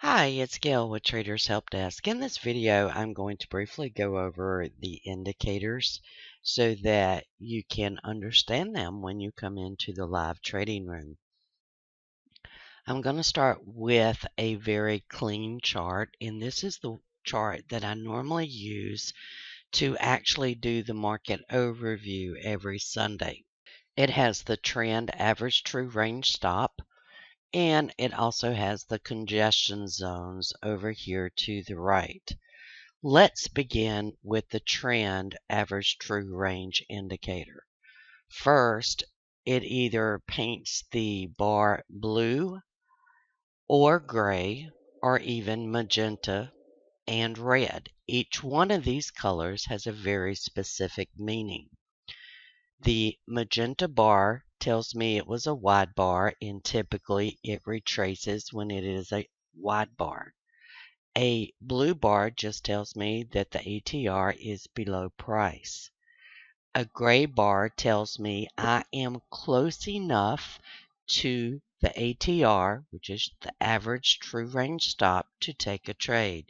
Hi, it's Gail with Traders Help Desk. In this video, I'm going to briefly go over the indicators so that you can understand them when you come into the live trading room. I'm going to start with a very clean chart, and this is the chart that I normally use to actually do the market overview every Sunday. It has the trend average true range stop, and it also has the congestion zones over here to the right. Let's begin with the trend average true range indicator. First, it either paints the bar blue or gray or even magenta and red. Each one of these colors has a very specific meaning. The magenta bar tells me it was a wide bar, and typically it retraces when it is a wide bar. A blue bar just tells me that the ATR is below price. A gray bar tells me I am close enough to the ATR, which is the average true range stop, to take a trade.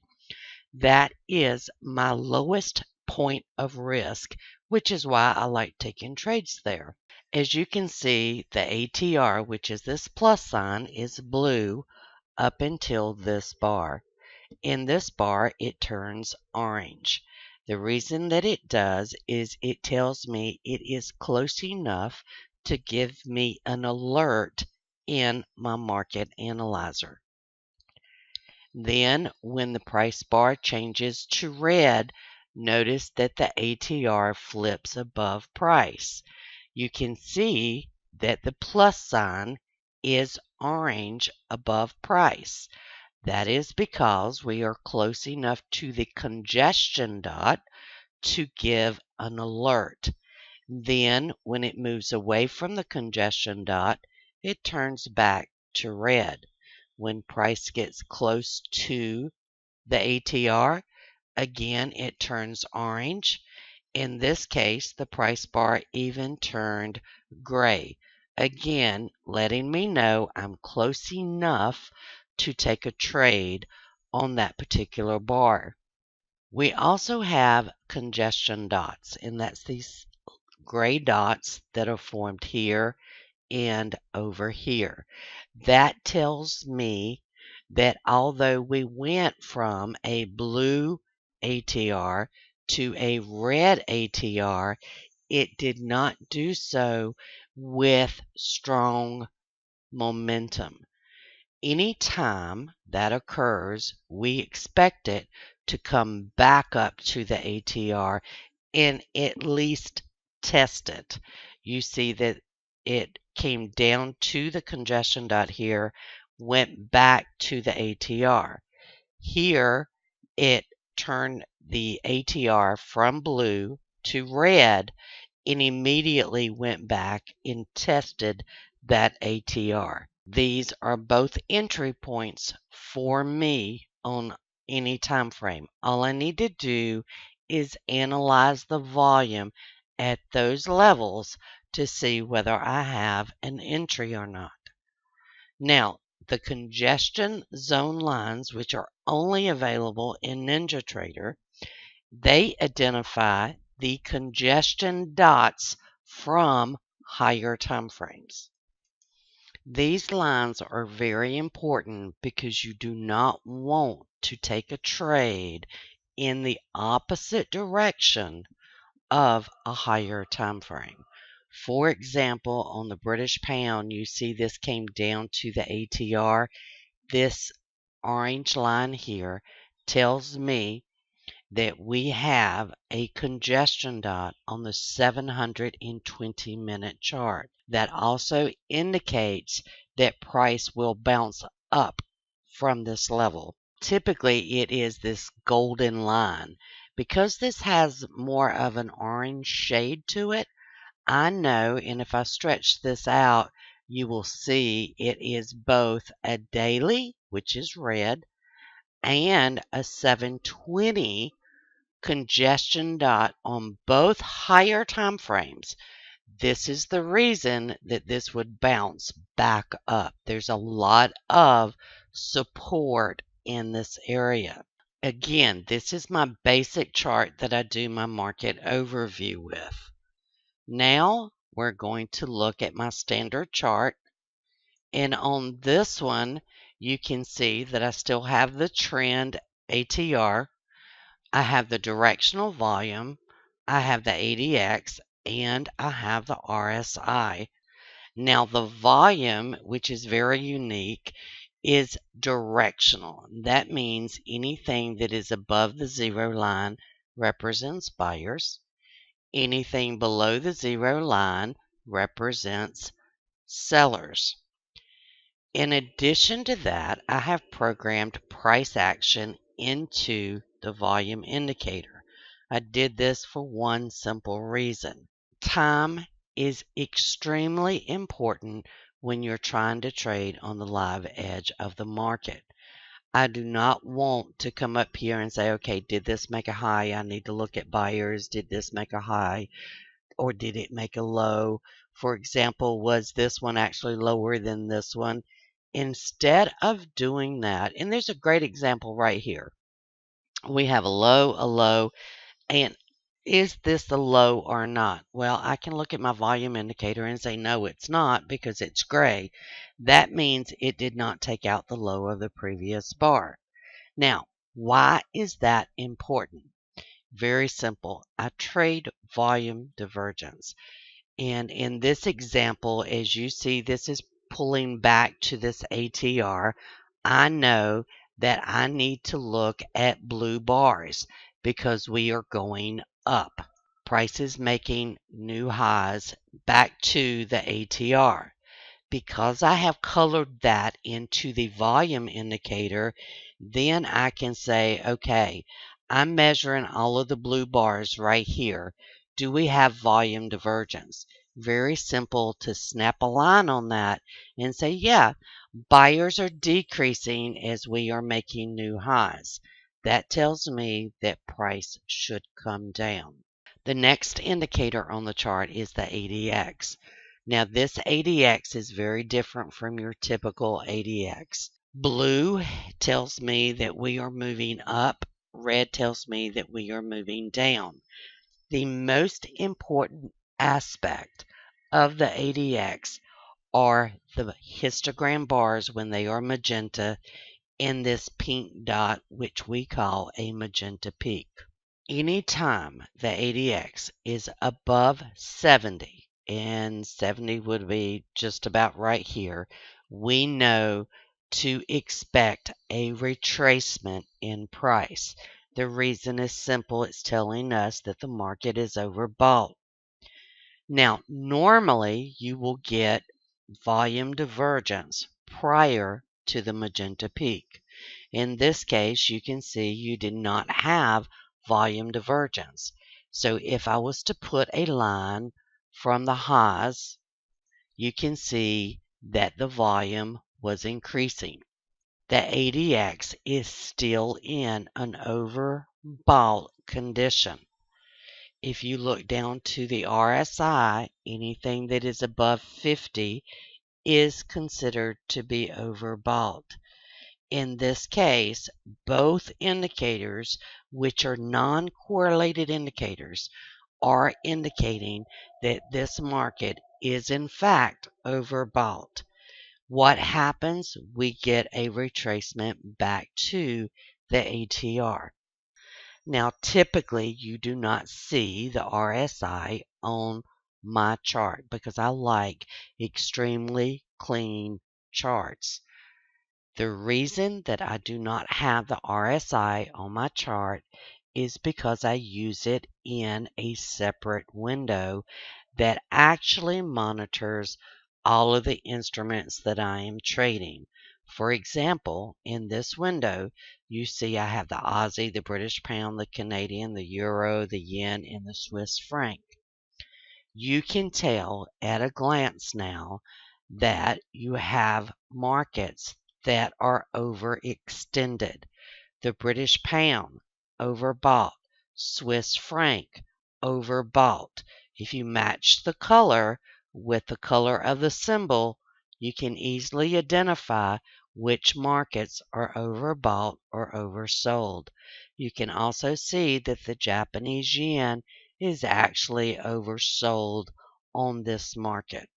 That is my lowest point of risk, which is why I like taking trades there. As you can see, the ATR, which is this plus sign, is blue up until this bar. In this bar, it turns orange. The reason that it does is it tells me it is close enough to give me an alert in my market analyzer. Then, when the price bar changes to red, notice that the ATR flips above price. You can see that the plus sign is orange above price. That is because we are close enough to the congestion dot to give an alert. Then, when it moves away from the congestion dot, it turns back to red. When price gets close to the ATR, again it turns orange. In this case, the price bar even turned gray. Again, letting me know I'm close enough to take a trade on that particular bar. We also have congestion dots, and that's these gray dots that are formed here and over here. That tells me that although we went from a blue ATR to a red ATR, it did not do so with strong momentum. Anytime that occurs, we expect it to come back up to the ATR and at least test it. You see that it came down to the congestion dot here, went back to the ATR. Here, it turned the ATR from blue to red and immediately went back and tested that ATR. These are both entry points for me on any time frame. All I need to do is analyze the volume at those levels to see whether I have an entry or not. Now, the congestion zone lines, which are only available in NinjaTrader, they identify the congestion dots from higher time frames. These lines are very important because you do not want to take a trade in the opposite direction of a higher time frame. For example, on the British pound, you see this came down to the ATR. This orange line here tells me that we have a congestion dot on the 720-minute chart. That also indicates that price will bounce up from this level. Typically, it is this golden line. Because this has more of an orange shade to it, I know, and if I stretch this out, you will see it is both a daily, which is red, and a 720 congestion dot on both higher time frames. This is the reason that this would bounce back up. There's a lot of support in this area. Again, this is my basic chart that I do my market overview with. Now we're going to look at my standard chart. And on this one, you can see that I still have the trend ATR. I have the directional volume. I have the ADX. And I have the RSI. Now the volume, which is very unique, is directional. That means anything that is above the zero line represents buyers. Anything below the zero line represents sellers. In addition to that, I have programmed price action into the volume indicator. I did this for one simple reason. Time is extremely important when you're trying to trade on the live edge of the market. I do not want to come up here and say, okay, did this make a high? I need to look at buyers. Did this make a high? Or did it make a low? For example, was this one actually lower than this one? Instead of doing that, and there's a great example right here. We have a low, and is this a low or not? Well, I can look at my volume indicator and say, no, it's not because it's gray. That means it did not take out the low of the previous bar. Now, why is that important? Very simple. I trade volume divergence. And in this example, as you see, this is pulling back to this ATR. I know that I need to look at blue bars because we are going up. Prices making new highs back to the ATR. Because I have colored that into the volume indicator, then I can say, okay, I'm measuring all of the blue bars right here. Do we have volume divergence? Very simple to snap a line on that and say, yeah, buyers are decreasing as we are making new highs. That tells me that price should come down. The next indicator on the chart is the ADX. Now this ADX is very different from your typical ADX. Blue tells me that we are moving up. Red tells me that we are moving down. The most important aspect of the ADX are the histogram bars when they are magenta and this pink dot, which we call a magenta peak. Anytime the ADX is above 70, and 70 would be just about right here, we know to expect a retracement in price. The reason is simple. It's telling us that the market is overbought. Now, normally you will get volume divergence prior to the magenta peak. In this case, you can see you did not have volume divergence. So if I was to put a line from the highs, you can see that the volume was increasing. The ADX is still in an overbought condition. If you look down to the RSI, anything that is above 50 is considered to be overbought. In this case, both indicators, which are non-correlated indicators, are indicating that this market is in fact overbought. What happens? We get a retracement back to the ATR. Now, typically, you do not see the RSI on my chart because I like extremely clean charts. The reason that I do not have the RSI on my chart is because I use it in a separate window that actually monitors all of the instruments that I am trading. For example, in this window, you see I have the Aussie, the British pound, the Canadian, the euro, the yen, and the Swiss franc. You can tell at a glance now that you have markets that are overextended. The British pound, overbought. Swiss franc, overbought. If you match the color with the color of the symbol, you can easily identify which markets are overbought or oversold. You can also see that the Japanese yen is actually oversold on this market.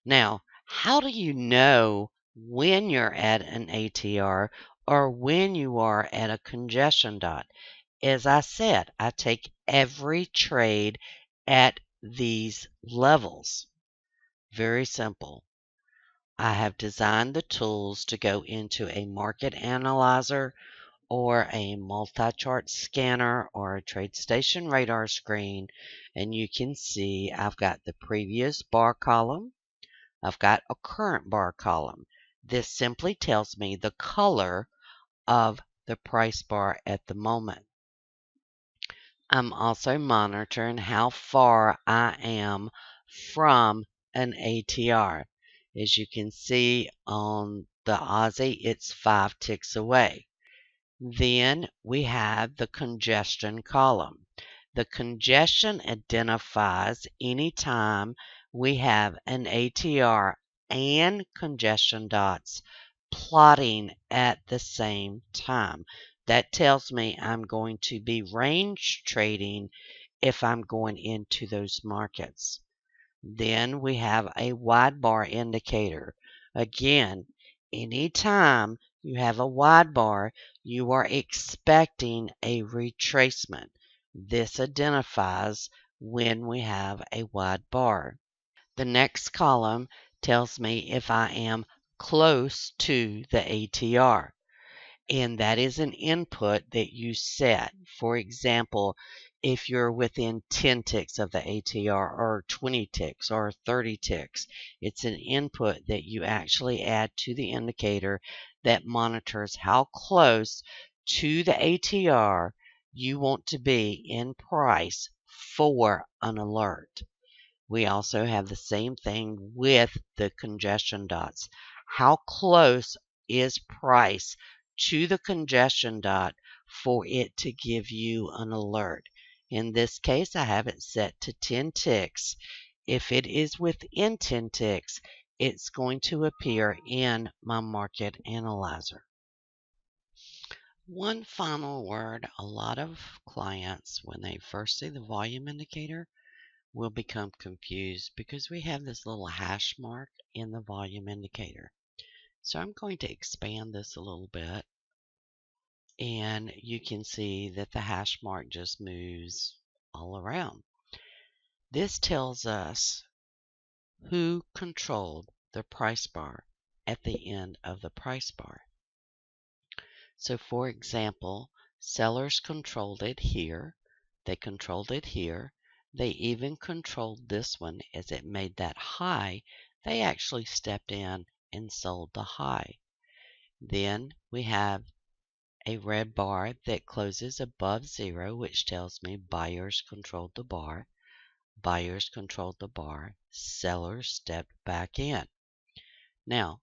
Now, how do you know when you're at an ATR or when you are at a congestion dot? As I said, I take every trade at these levels. Very simple. I have designed the tools to go into a market analyzer or a multi-chart scanner or a TradeStation radar screen, and you can see I've got the previous bar column. I've got a current bar column. This simply tells me the color of the price bar at the moment. I'm also monitoring how far I am from an ATR. As you can see on the Aussie, it's 5 ticks away. Then we have the congestion column. The congestion identifies any time we have an ATR and congestion dots plotting at the same time. That tells me I'm going to be range trading if I'm going into those markets. Then we have a wide bar indicator. Again, anytime you have a wide bar, you are expecting a retracement. This identifies when we have a wide bar. The next column tells me if I am close to the ATR, and that is an input that you set. For example, if you're within 10 ticks of the ATR or 20 ticks or 30 ticks, it's an input that you actually add to the indicator that monitors how close to the ATR you want to be in price for an alert. We also have the same thing with the congestion dots. How close is price to the congestion dot for it to give you an alert? In this case, I have it set to 10 ticks. If it is within 10 ticks, it's going to appear in my market analyzer. One final word, a lot of clients, when they first see the volume indicator, will become confused because we have this little hash mark in the volume indicator. So I'm going to expand this a little bit, and you can see that the hash mark just moves all around. This tells us who controlled the price bar at the end of the price bar. So for example, sellers controlled it here, they controlled it here, they even controlled this one as it made that high. They actually stepped in and sold the high. Then we have a red bar that closes above 0, which tells me buyers controlled the bar. Buyers controlled the bar. Sellers stepped back in. Now,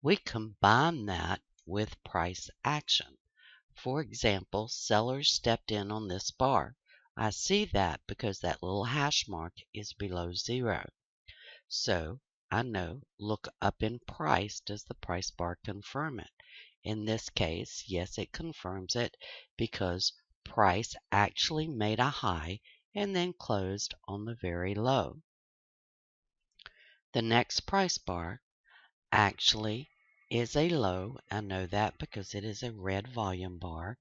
we combine that with price action. For example, sellers stepped in on this bar. I see that because that little hash mark is below 0. So I know, look up in price, does the price bar confirm it? In this case, yes, it confirms it because price actually made a high and then closed on the very low. The next price bar actually is a low. I know that because it is a red volume bar,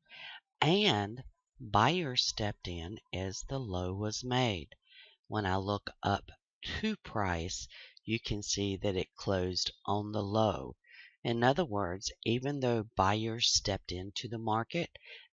and buyers stepped in as the low was made. When I look up to price, you can see that it closed on the low. In other words, even though buyers stepped into the market,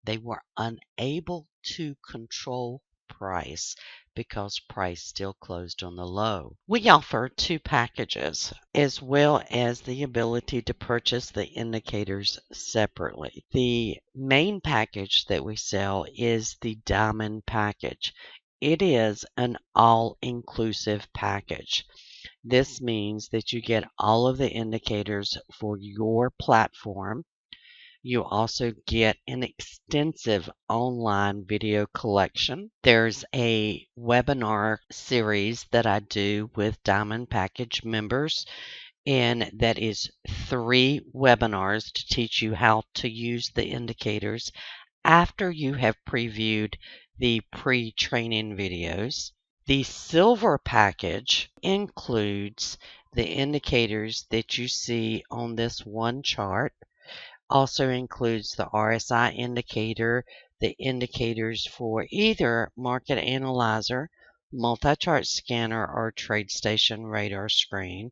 they were unable to control price because price still closed on the low. We offer 2 packages as well as the ability to purchase the indicators separately. The main package that we sell is the Diamond package. It is an all-inclusive package. This means that you get all of the indicators for your platform. You also get an extensive online video collection. There's a webinar series that I do with Diamond Package members, and that is 3 webinars to teach you how to use the indicators after you have previewed the pre-training videos. The silver package includes the indicators that you see on this one chart. Also includes the RSI indicator, the indicators for either Market Analyzer, Multi-Chart Scanner, or TradeStation radar screen.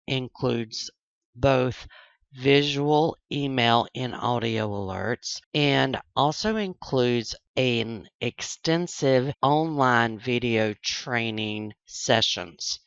Includes both visual, email, and audio alerts, and also includes an extensive online video training sessions.